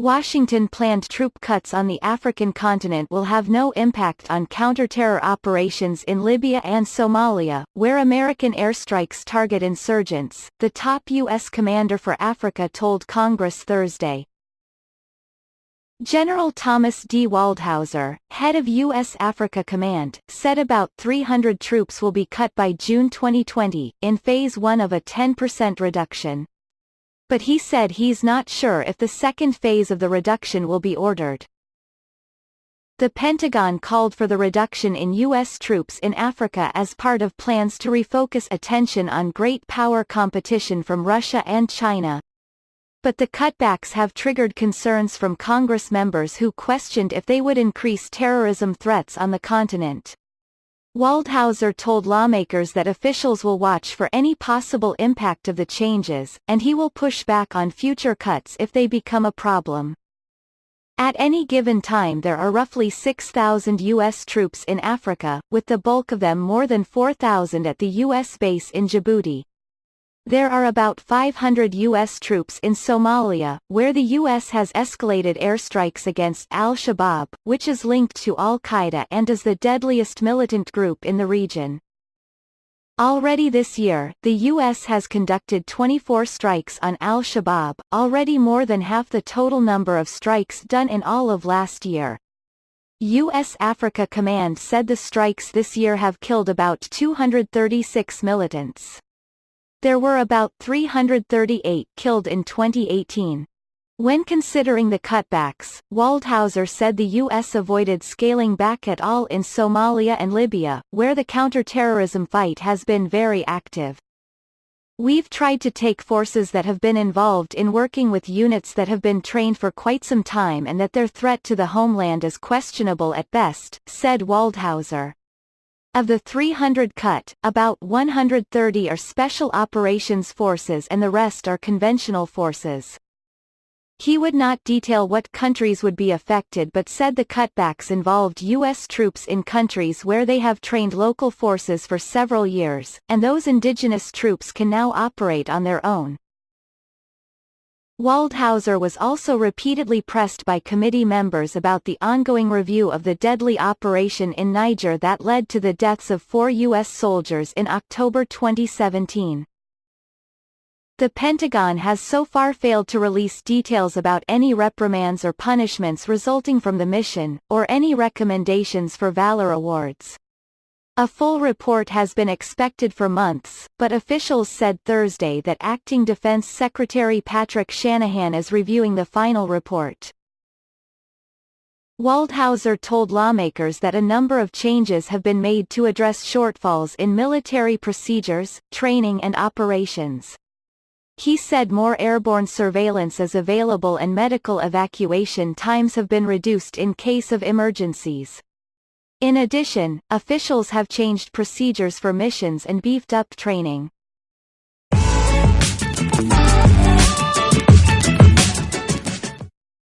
Washington planned troop cuts on the African continent will have no impact on counterterror operations in Libya and Somalia, where American airstrikes target insurgents, the top U.S. commander for Africa told Congress Thursday. General Thomas D. Waldhauser, head of U.S. Africa Command, said about 300 troops will be cut by June 2020, in Phase 1 of a 10% reduction. But he said he's not sure if the second phase of the reduction will be ordered. The Pentagon called for the reduction in U.S. troops in Africa as part of plans to refocus attention on great power competition from Russia and China. But the cutbacks have triggered concerns from Congress members who questioned if they would increase terrorism threats on the continent. Waldhauser told lawmakers that officials will watch for any possible impact of the changes, and he will push back on future cuts if they become a problem. At any given time there are roughly 6,000 U.S. troops in Africa, with the bulk of them more than 4,000 at the U.S. base in Djibouti. There are about 500 U.S. troops in Somalia, where the U.S. has escalated airstrikes against al-Shabaab, which is linked to al-Qaeda and is the deadliest militant group in the region. Already this year, the U.S. has conducted 24 strikes on al-Shabaab, already more than half the total number of strikes done in all of last year. U.S. Africa Command said the strikes this year have killed about 236 militants. There were about 338 killed in 2018. When considering the cutbacks, Waldhauser said the U.S. avoided scaling back at all in Somalia and Libya, where the counterterrorism fight has been very active. We've tried to take forces that have been involved in working with units that have been trained for quite some time and that their threat to the homeland is questionable at best, said Waldhauser. Of the 300 cut, about 130 are Special Operations Forces and the rest are conventional forces. He would not detail what countries would be affected but said the cutbacks involved U.S. troops in countries where they have trained local forces for several years, and those indigenous troops can now operate on their own. Waldhauser was also repeatedly pressed by committee members about the ongoing review of the deadly operation in Niger that led to the deaths of 4 U.S. soldiers in October 2017. The Pentagon has so far failed to release details about any reprimands or punishments resulting from the mission, or any recommendations for valor awards. A full report has been expected for months, but officials said Thursday that Acting Defense Secretary Patrick Shanahan is reviewing the final report. Waldhauser told lawmakers that a number of changes have been made to address shortfalls in military procedures, training and operations. He said more airborne surveillance is available and medical evacuation times have been reduced in case of emergencies. In addition, officials have changed procedures for missions and beefed up training.